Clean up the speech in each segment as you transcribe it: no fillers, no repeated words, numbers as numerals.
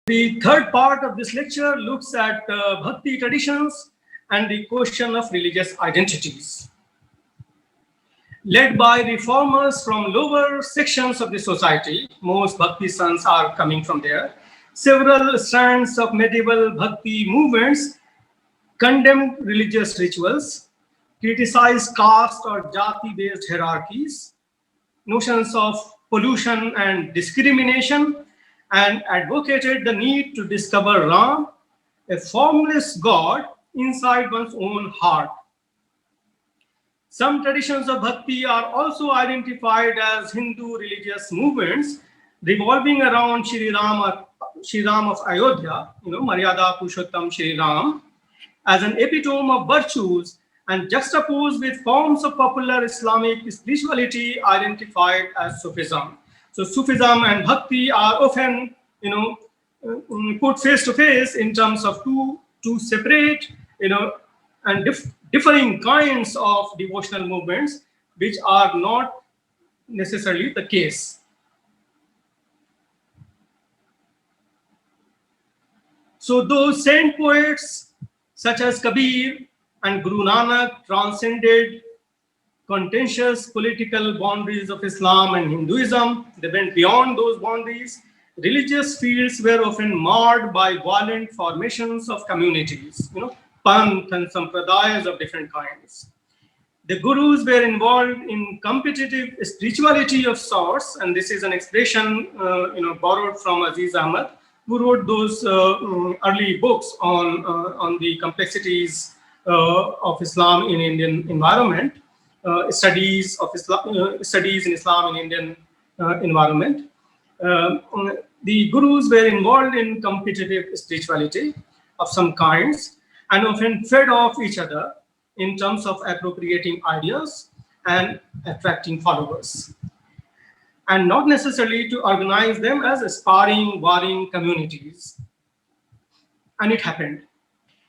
The third part of this lecture looks at Bhakti traditions and the question of religious identities. Led by reformers from lower sections of the society, most Bhakti sons are coming from there, several strands of medieval Bhakti movements condemned religious rituals, criticized caste or jati-based hierarchies, notions of pollution and discrimination, and advocated the need to discover Ram, a formless God, inside one's own heart. Some traditions of bhakti are also identified as Hindu religious movements revolving around Shri Ram of Ayodhya, Maryada Purushottam Shri Ram, as an epitome of virtues and juxtaposed with forms of popular Islamic spirituality identified as Sufism. So Sufism and Bhakti are often, put face to face in terms of two separate, and differing kinds of devotional movements, which are not necessarily the case. So those saint poets such as Kabir and Guru Nanak transcended contentious political boundaries of Islam and Hinduism. They went beyond those boundaries. Religious fields were often marred by violent formations of communities, panth and sampradayas of different kinds. The gurus were involved in competitive spirituality of sorts, and this is an expression, borrowed from Aziz Ahmad, who wrote those early books on the complexities of Islam in Indian environment, studies in Islam in Indian environment. The gurus were involved in competitive spirituality of some kinds and often fed off each other in terms of appropriating ideas and attracting followers, and not necessarily to organize them as aspiring, warring communities. And it happened.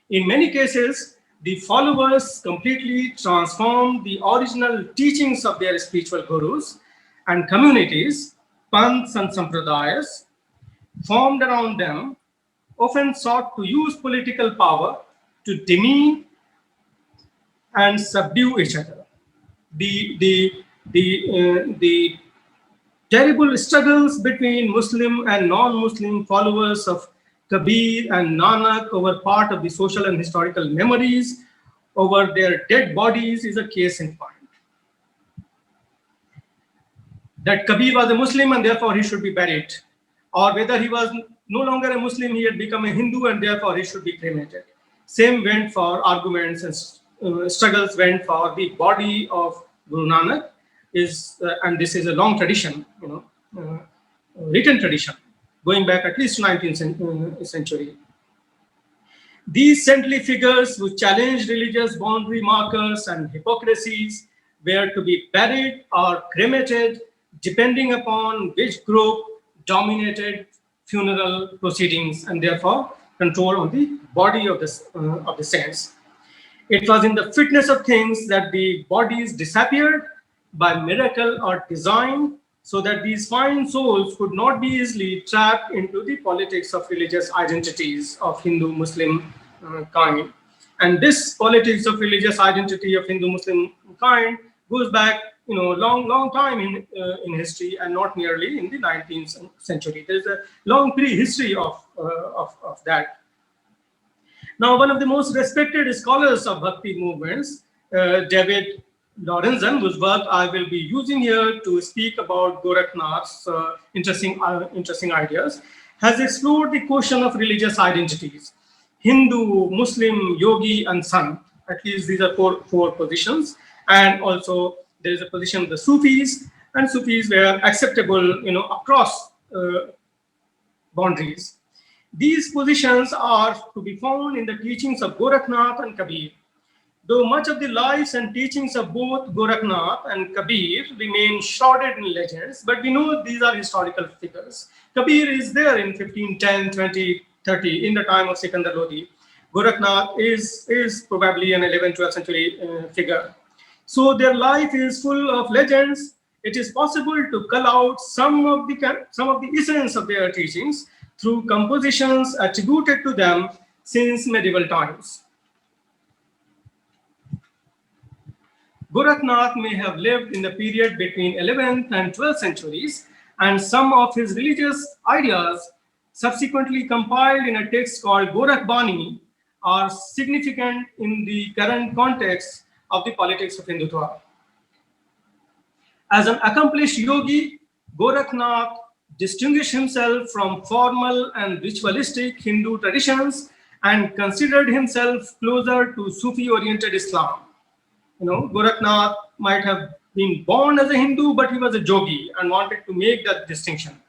In many cases, the followers completely transformed the original teachings of their spiritual gurus, and communities, panths and sampradayas, formed around them, often sought to use political power to demean and subdue each other. The terrible struggles between Muslim and non-Muslim followers of Kabir and Nanak over part of the social and historical memories over their dead bodies is a case in point. That Kabir was a Muslim and therefore he should be buried, or whether he was no longer a Muslim, he had become a Hindu and therefore he should be cremated. Same went for arguments and struggles went for the body of Guru Nanak, and this is a long tradition, written tradition, going back at least to 19th century. These saintly figures who challenged religious boundary markers and hypocrisies were to be buried or cremated depending upon which group dominated funeral proceedings and therefore control on the body of the saints. It was in the fitness of things that the bodies disappeared by miracle or design, so that these fine souls could not be easily trapped into the politics of religious identities of Hindu-Muslim kind. And this politics of religious identity of Hindu-Muslim kind goes back, long time in history, and not merely in the 19th century. There is a long prehistory of that. Now, one of the most respected scholars of Bhakti movements, David Lorenzen, whose work I will be using here to speak about Gorakhnath's interesting ideas, has explored the question of religious identities: Hindu, Muslim, Yogi, and Sant. At least these are four positions. And also there is a position of the Sufis, and Sufis were acceptable, across boundaries. These positions are to be found in the teachings of Gorakhnath and Kabir. Though much of the lives and teachings of both Gorakhnath and Kabir remain shrouded in legends, but we know these are historical figures. Kabir is there in 1510, 20, 30, in the time of Sikandar Lodi. Gorakhnath is probably an 11th, 12th century figure. So their life is full of legends. It is possible to cull out some of the essence of their teachings through compositions attributed to them since medieval times. Gorakhnath may have lived in the period between 11th and 12th centuries, and some of his religious ideas, subsequently compiled in a text called Gorakh Bani, are significant in the current context of the politics of Hindutva. As an accomplished yogi, Gorakhnath distinguished himself from formal and ritualistic Hindu traditions and considered himself closer to Sufi-oriented Islam. Gorakhnath might have been born as a Hindu, but he was a yogi and wanted to make that distinction.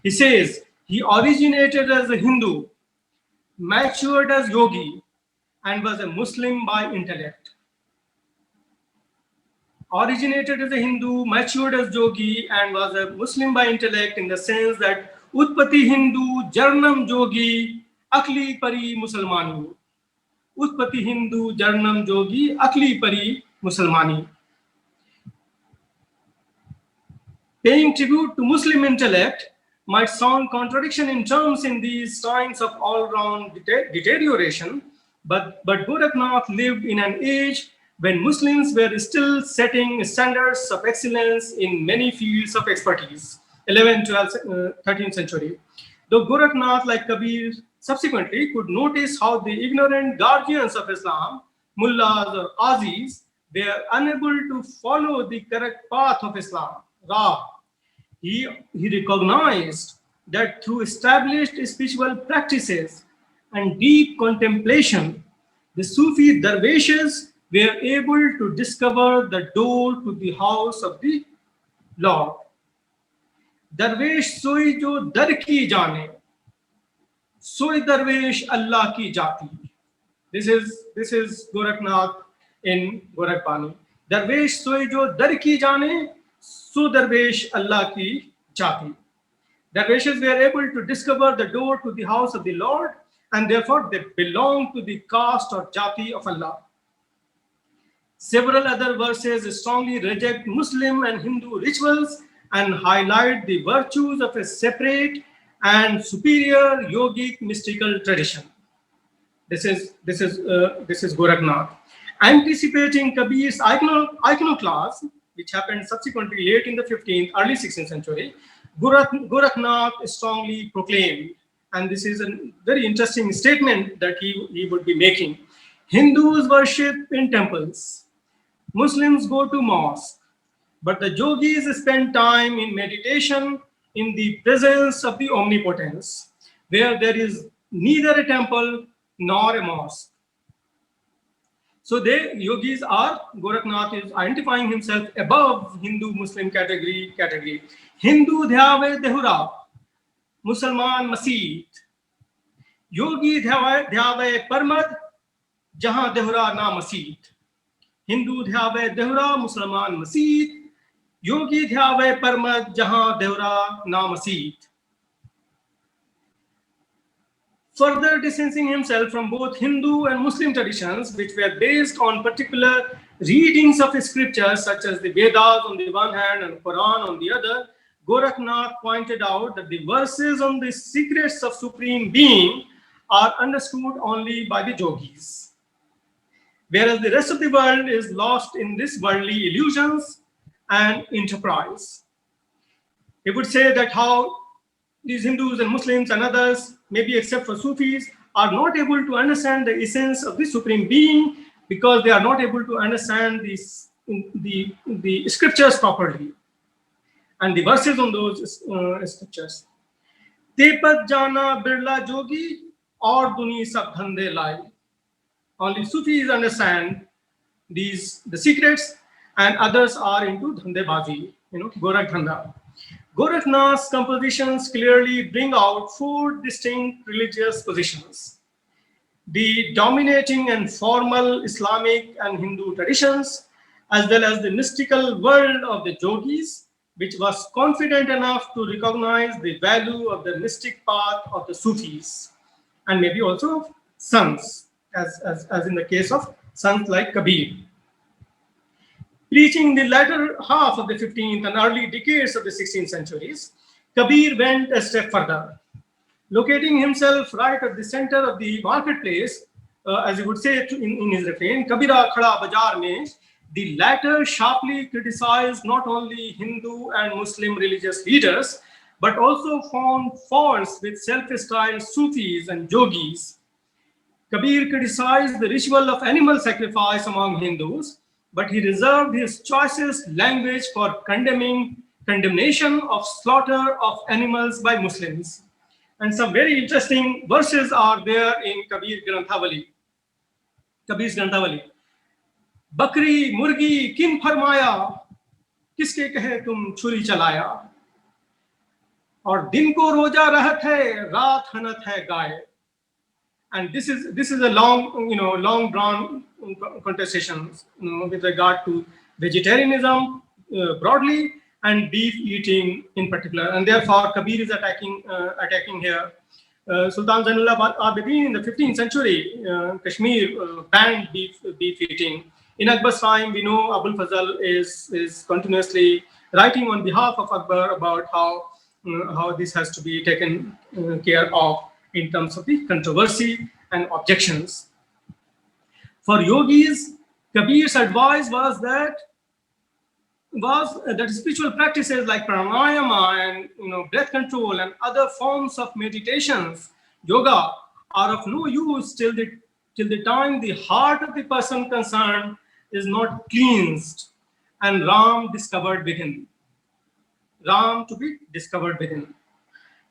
He says he originated as a Hindu, matured as yogi, and was a Muslim by intellect. Originated as a Hindu, matured as yogi, and was a Muslim by intellect, in the sense that Utpati Hindu, Jarnam Yogi, Akli Pari Musalmani. Utpati Hindu, Jarnam Yogi, Akli Pari Musalmani. Paying tribute to Muslim intellect might sound contradiction in terms in these times of all-round deterioration, but Gorakhnath lived in an age when Muslims were still setting standards of excellence in many fields of expertise, 11th, 12th, 13th century. Though Gorakhnath, like Kabir, subsequently could notice how the ignorant guardians of Islam, mullahs or qazis, were unable to follow the correct path of Islam, Rah. He recognized that through established spiritual practices and deep contemplation, the Sufi dervishes were able to discover the door to the house of the Lord. Darwish soi jo dar ki jane, soi darwish Allah ki jati. This is Gorakhnath in Gorakh Bani. Darwish soi jo dar ki jane, so darwish Allah ki jati. Darwishes were able to discover the door to the house of the Lord, and therefore they belong to the caste or jati of Allah. Several other verses strongly reject Muslim and Hindu rituals and highlight the virtues of a separate and superior yogic mystical tradition. This is Gorakhnath. Anticipating Kabir's iconoclast, which happened subsequently late in the 15th, early 16th century, Gorakhnath strongly proclaimed, and this is a very interesting statement that he would be making: Hindus worship in temples, Muslims go to mosque, but the yogis spend time in meditation in the presence of the omnipotence, where there is neither a temple nor a mosque. So yogis are, Gorakhnath is identifying himself above Hindu-Muslim category. Hindu dhyave dehura, Musalman masid. Yogi dhyave parmad, jahan dehura na masid. Hindu dhyave dehura, Musalman masid. Yogi dhyave parmad, jahan dehura na masid. Further distancing himself from both Hindu and Muslim traditions, which were based on particular readings of scriptures, such as the Vedas on the one hand and Quran on the other, Gorakhnath pointed out that the verses on the secrets of Supreme Being are understood only by the yogis, whereas the rest of the world is lost in these worldly illusions and enterprise. He would say that how these Hindus and Muslims and others, maybe except for Sufis, are not able to understand the essence of the Supreme Being because they are not able to understand the scriptures properly and the verses on those scriptures. Tepat jana birla jogi aur duni sab dhande lai. Only Sufis understand the secrets, and others are into dhandebazi, Gorakh dhanda. Gorakhnath's compositions clearly bring out four distinct religious positions: the dominating and formal Islamic and Hindu traditions, as well as the mystical world of the yogis, which was confident enough to recognize the value of the mystic path of the Sufis, and maybe also sons, as in the case of sons like Kabir. Reaching the latter half of the 15th and early decades of the 16th centuries, Kabir went a step further. Locating himself right at the center of the marketplace, as he would say in his refrain, Kabira Khada Bazaar mein, the latter sharply criticized not only Hindu and Muslim religious leaders, but also found faults with self-styled Sufis and yogis. Kabir criticized the ritual of animal sacrifice among Hindus, but he reserved his choicest language for condemnation of slaughter of animals by Muslims. And some very interesting verses are there in Kabir's Granthavali. Bakri, murgi, kin farmaya, किसके कहे तुम छुरी चलाया और दिन को रोजा रहत है रात हनत है गाय. And this is a long drawn contestation with regard to vegetarianism broadly and beef eating in particular, and therefore Kabir is attacking here. Sultan Zainul Abidin in the 15th century, Kashmir banned beef eating. In Akbar's time, we know Abul Fazl is continuously writing on behalf of Akbar about how this has to be taken care of in terms of the controversy and objections. For yogis, Kabir's advice was that spiritual practices like pranayama and breath control and other forms of meditations, yoga, are of no use till the time the heart of the person concerned is not cleansed and Ram discovered within. Ram to be discovered within.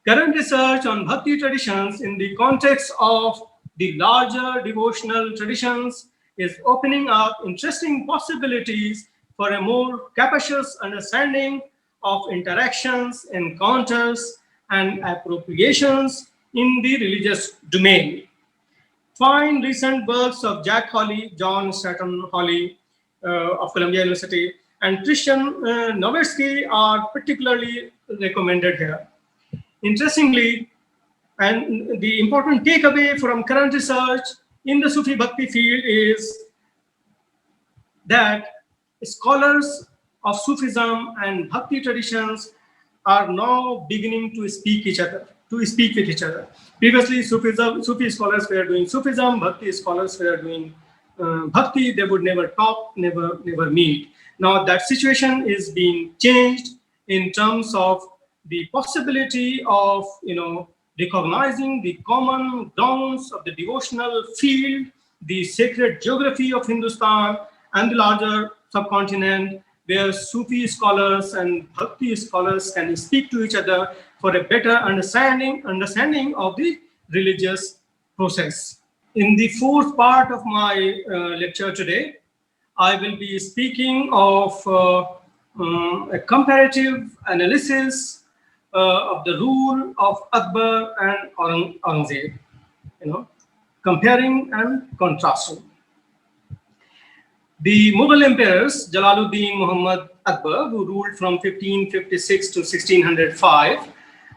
Current research on Bhakti traditions in the context of the larger devotional traditions is opening up interesting possibilities for a more capacious understanding of interactions, encounters, and appropriations in the religious domain. Find recent works of Jack Hawley, John Staton Hawley of Columbia University, and Christian Nowitzki are particularly recommended here. Interestingly, and the important takeaway from current research in the Sufi Bhakti field is that scholars of Sufism and Bhakti traditions are now beginning to speak with each other. Previously, Sufi scholars were doing Sufism, Bhakti scholars were doing Bhakti. They would never talk, never meet. Now that situation is being changed in terms of the possibility of recognizing the common grounds of the devotional field, the sacred geography of Hindustan and the larger subcontinent, where Sufi scholars and Bhakti scholars can speak to each other for a better understanding of the religious process. In the fourth part of my lecture today, I will be speaking of a comparative analysis of the rule of Akbar and Aurangzeb, comparing and contrasting. The Mughal emperors, Jalaluddin Muhammad Akbar, who ruled from 1556 to 1605,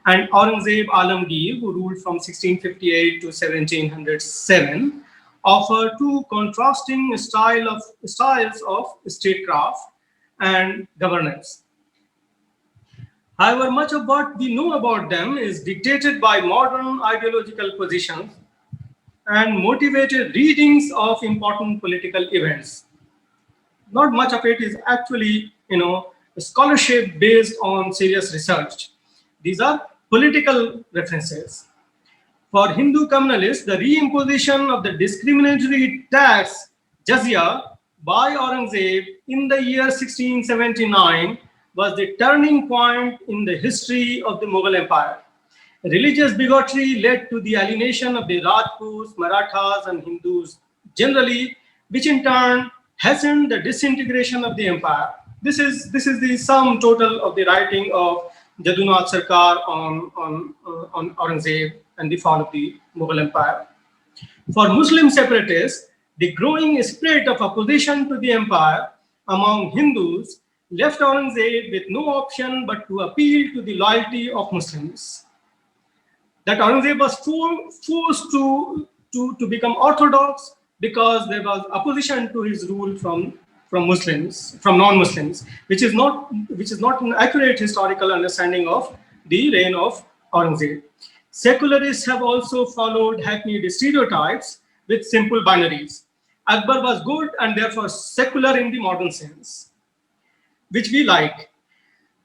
and Aurangzeb Alamgir, who ruled from 1658 to 1707, offer two contrasting styles of statecraft and governance. However, much of what we know about them is dictated by modern ideological positions and motivated readings of important political events. Not much of it is actually, scholarship based on serious research. These are political references. For Hindu communalists, the reimposition of the discriminatory tax jizya by Aurangzeb in the year 1679 was the turning point in the history of the Mughal Empire. Religious bigotry led to the alienation of the Rajputs, Marathas, and Hindus generally, which in turn hastened the disintegration of the empire. This is the sum total of the writing of Jadunath Sarkar on Aurangzeb and the fall of the Mughal Empire. For Muslim separatists, the growing spirit of opposition to the empire among Hindus left Aurangzeb with no option but to appeal to the loyalty of Muslims. That Aurangzeb was forced to become orthodox because there was opposition to his rule from non-Muslims, which is not an accurate historical understanding of the reign of Aurangzeb. Secularists have also followed hackneyed stereotypes with simple binaries. Akbar was good and therefore secular in the modern sense, which we like.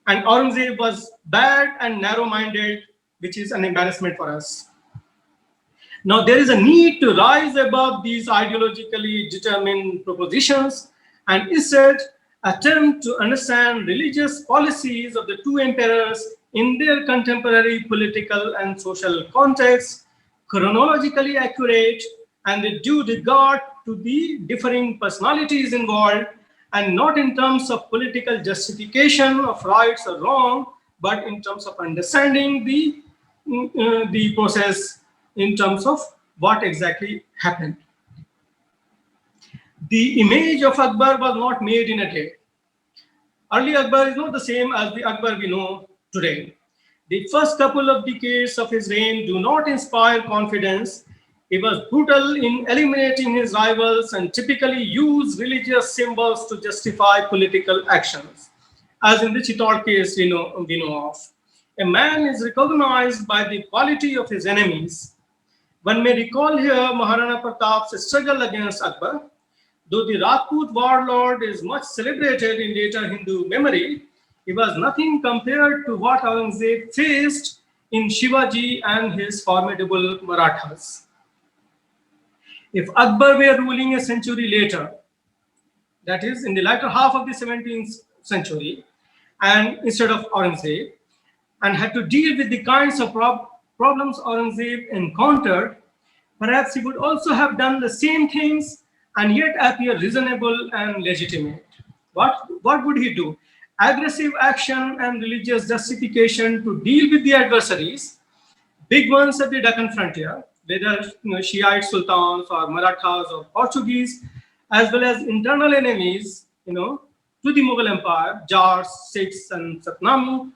And Aurangzeb was bad and narrow-minded, which is an embarrassment for us. Now, there is a need to rise above these ideologically determined propositions and instead attempt to understand religious policies of the two emperors in their contemporary political and social context, chronologically accurate, and with due regard to the differing personalities involved, and not in terms of political justification of rights or wrong, but in terms of understanding the process in terms of what exactly happened. The image of Akbar was not made in a day. Early Akbar is not the same as the Akbar we know today. The first couple of decades of his reign do not inspire confidence. He was brutal in eliminating his rivals and typically used religious symbols to justify political actions, as in the Chittor case we know of. A man is recognized by the quality of his enemies. One may recall here Maharana Pratap's struggle against Akbar. Though the Rajput warlord is much celebrated in later Hindu memory, he was nothing compared to what Aurangzeb faced in Shivaji and his formidable Marathas. If Akbar were ruling a century later, that is in the latter half of the 17th century, and instead of Aurangzeb, and had to deal with the kinds of problems Aurangzeb encountered, perhaps he would also have done the same things and yet appear reasonable and legitimate. What would he do? Aggressive action and religious justification to deal with the adversaries, big ones at the Deccan frontier, whether Shiite sultans or Marathas or Portuguese, as well as internal enemies, to the Mughal Empire, Jars, Sikhs, and Satnami,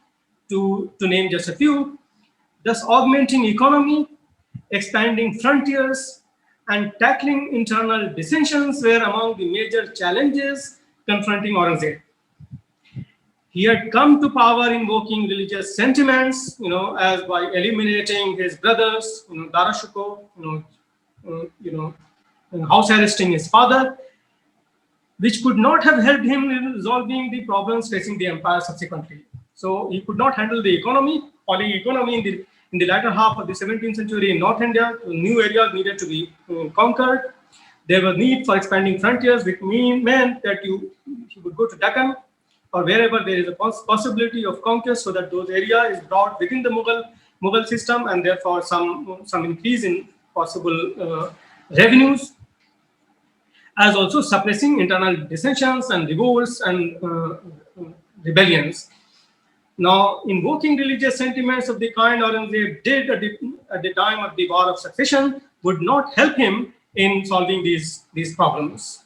to name just a few, thus augmenting economy, expanding frontiers, and tackling internal dissensions were among the major challenges confronting Aurangzeb. He had come to power invoking religious sentiments, as by eliminating his brothers, Darashuko, house arresting his father, which could not have helped him in resolving the problems facing the empire subsequently. So he could not handle the economy, falling economy in the latter half of the 17th century in North India. New areas needed to be conquered. There was need for expanding frontiers, which meant that you would go to Deccan or wherever there is a possibility of conquest, so that those areas is brought within the Mughal system, and therefore some increase in possible revenues, as also suppressing internal dissensions and revolts and rebellions. Now, invoking religious sentiments of the kind Aurangzeb did at the time of the War of Succession would not help him in solving these problems.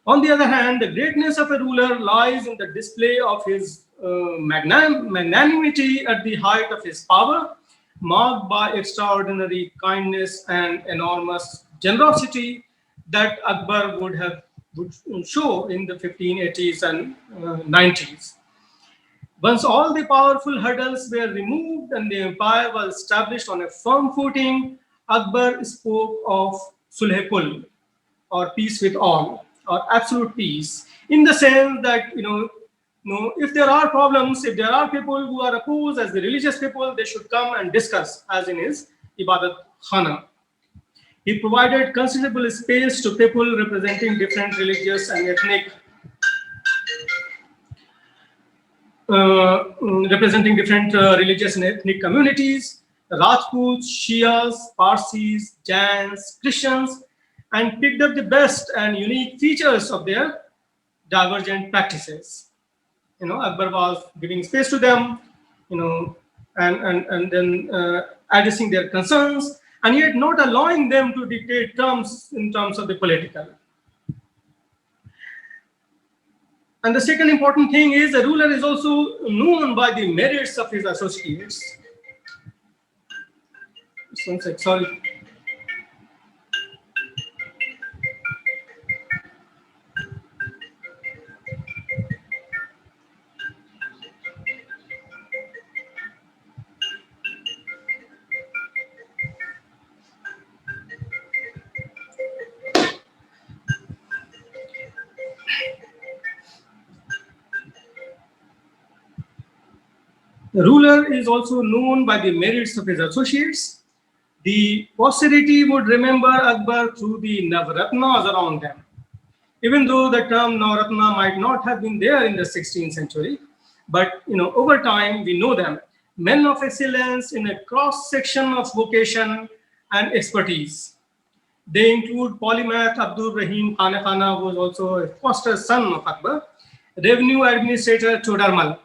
On the other hand, the greatness of a ruler lies in the display of his magnanimity at the height of his power, marked by extraordinary kindness and enormous generosity that Akbar would show in the 1580s and 90s. Once all the powerful hurdles were removed and the empire was established on a firm footing, Akbar spoke of Sulh-e-Kul, or peace with all, or absolute peace, in the sense that if there are problems, if there are people who are opposed as the religious people, they should come and discuss, as in his Ibadat Khana. He provided considerable space to people representing different religious and ethnic religious and ethnic communities, Rajputs, Shias, Parsis, Jains, Christians, and picked up the best and unique features of their divergent practices. Akbar was giving space to them, and then addressing their concerns, and yet not allowing them to dictate terms in terms of the political. And the second important thing is the ruler is also known by the merits of his associates. Just one sec, sorry. The ruler is also known by the merits of his associates. The posterity would remember Akbar through the Navratnas around them. Even though the term Navratna might not have been there in the 16th century, but over time we know them. Men of excellence in a cross section of vocation and expertise. They include polymath Abdul Rahim Khana, who was also a foster son of Akbar, revenue administrator Chodarmal,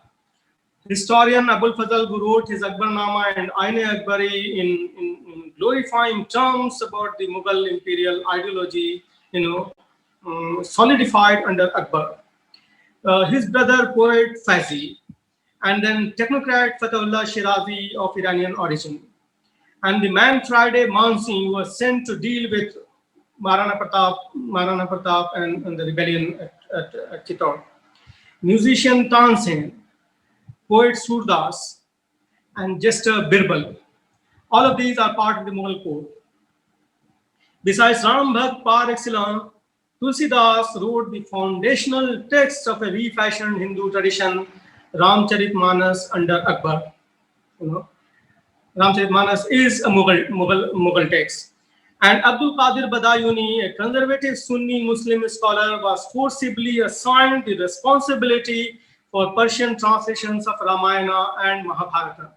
historian Abul Fazl, who wrote his Akbarnama and Aine Akbari in glorifying terms about the Mughal imperial ideology, solidified under Akbar. His brother, poet Faizi, and then technocrat Fatahullah Shirazi of Iranian origin. And the man Friday Mansi was sent to deal with Maharana Pratap and the rebellion at Chittor. Musician Tansen, poet Surdas, and jester Birbal. All of these are part of the Mughal code. Besides Ram Bhakt par excellence, Tulsidas wrote the foundational text of a refashioned Hindu tradition, Ramcharitmanas, under Akbar. Ramcharitmanas is a Mughal text. And Abdul Qadir Badayuni, a conservative Sunni Muslim scholar, was forcibly assigned the responsibility for Persian translations of Ramayana and Mahabharata.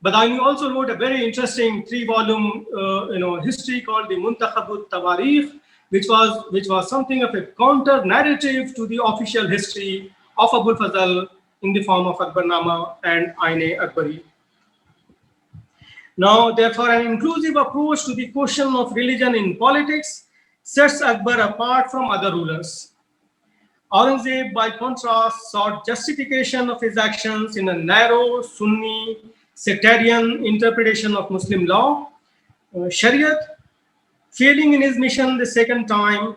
Badayuni also wrote a very interesting 3-volume history called the Muntakhabut Tawarikh, which was something of a counter narrative to the official history of Abul Fazl in the form of Akbarnama and Aine Akbari. Now, therefore, an inclusive approach to the question of religion in politics sets Akbar apart from other rulers. Aurangzeb, by contrast, sought justification of his actions in a narrow Sunni sectarian interpretation of Muslim law, Shariat, failing in his mission the second time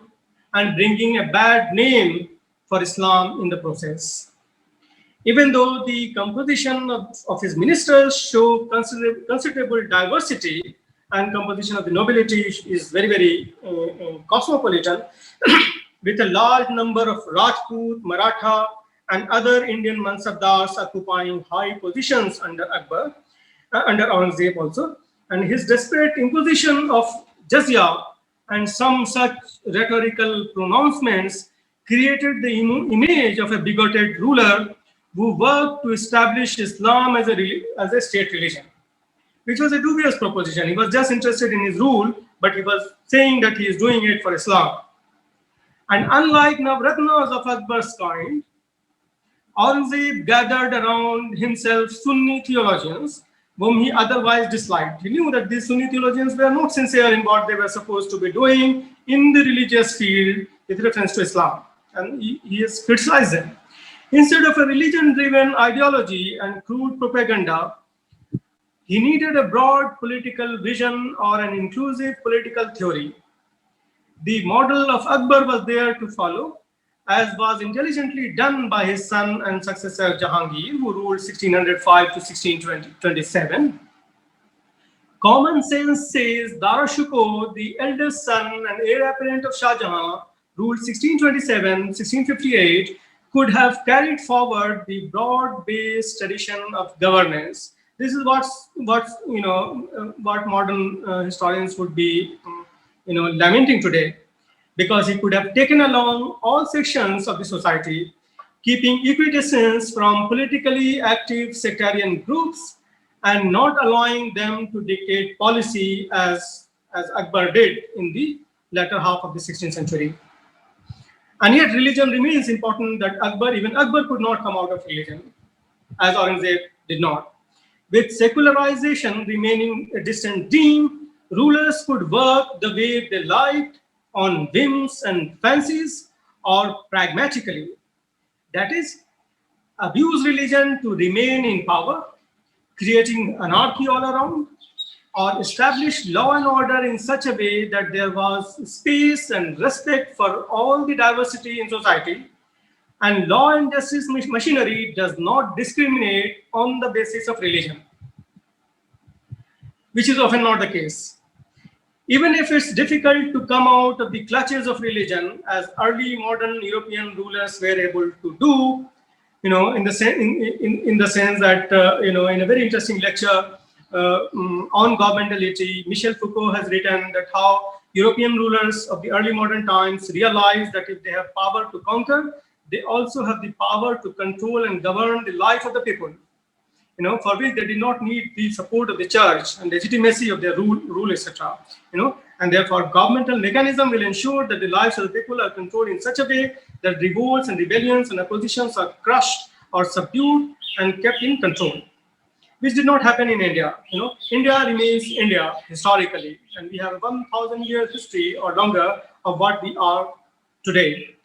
and bringing a bad name for Islam in the process. Even though the composition of his ministers show considerable diversity and composition of the nobility is very, very cosmopolitan, with a large number of Rajput, Maratha, and other Indian Mansabdars occupying high positions under Akbar, under Aurangzeb also, and his desperate imposition of jizya and some such rhetorical pronouncements created the image of a bigoted ruler who worked to establish Islam as a state religion, which was a dubious proposition. He was just interested in his rule, but he was saying that he is doing it for Islam. And unlike Navratnas of Akbar's kind, Aurangzeb gathered around himself Sunni theologians whom he otherwise disliked. He knew that these Sunni theologians were not sincere in what they were supposed to be doing in the religious field with reference to Islam, and he has criticized them. Instead of a religion-driven ideology and crude propaganda, he needed a broad political vision or an inclusive political theory. The model of Akbar was there to follow, as was intelligently done by his son and successor Jahangir, who ruled 1605 to 1627. Common sense says Dara Shikoh, the eldest son and heir apparent of Shah Jahan, ruled 1627, 1658, could have carried forward the broad-based tradition of governance. This is what modern historians would be, lamenting today, because he could have taken along all sections of the society, keeping equidistance from politically active sectarian groups and not allowing them to dictate policy as Akbar did in the latter half of the 16th century. And yet religion remains important, that even Akbar could not come out of religion, as Aurangzeb did not. With secularization remaining a distant dream, rulers could work the way they liked on whims and fancies, or pragmatically. That is, abuse religion to remain in power, creating anarchy all around, or establish law and order in such a way that there was space and respect for all the diversity in society, and law and justice machinery does not discriminate on the basis of religion, which is often not the case. Even if it's difficult to come out of the clutches of religion, as early modern European rulers were able to do, in the sense that in a very interesting lecture on governmentality, Michel Foucault has written that how European rulers of the early modern times realized that if they have power to conquer, they also have the power to control and govern the life of the people. For which they did not need the support of the church and legitimacy of their rule, etc. And therefore governmental mechanism will ensure that the lives of the people are controlled in such a way that revolts and rebellions and oppositions are crushed or subdued and kept in control, which did not happen in India. India remains India historically, and we have a 1,000 year history or longer of what we are today.